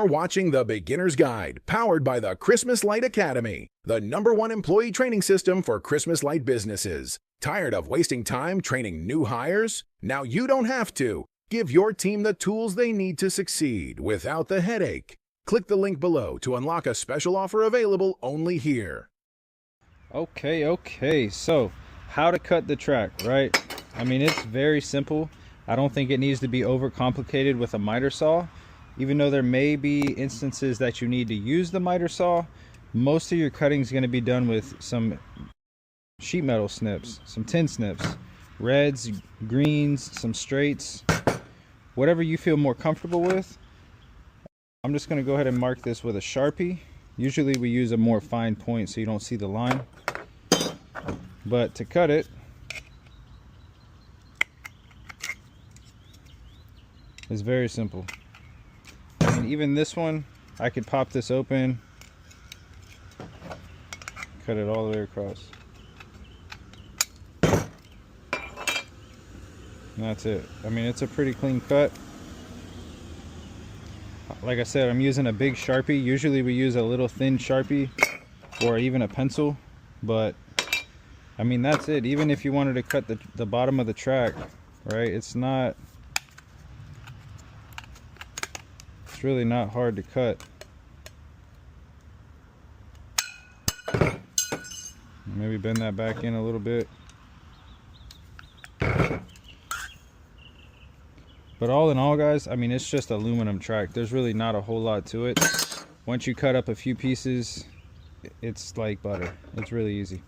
You're watching The Beginner's Guide, powered by the Christmas Light Academy, the #1 employee training system for Christmas light businesses. Tired of wasting time training new hires? Now you don't have to. Give your team the tools they need to succeed without the headache. Click the link below to unlock a special offer available only here. Okay, so how to cut the track, right? I mean, it's very simple. I don't think it needs to be overcomplicated with a miter saw. Even though there may be instances that you need to use the miter saw, most of your cutting is going to be done with some sheet metal snips, some tin snips, reds, greens, some straights, whatever you feel more comfortable with. I'm just going to go ahead and mark this with a Sharpie. Usually we use a more fine point so you don't see the line. But to cut it, it's very simple. And even this one, I could pop this open, cut it all the way across. And that's it. I mean, it's a pretty clean cut. Like I said, I'm using a big Sharpie. Usually we use a little thin Sharpie or even a pencil, but I mean, that's it. Even if you wanted to cut the bottom of the track, right? It's really not hard to cut. Maybe bend that back in a little bit. But all in all, guys, I mean, it's just aluminum track. There's really not a whole lot to it. Once you cut up a few pieces, it's like butter. It's really easy.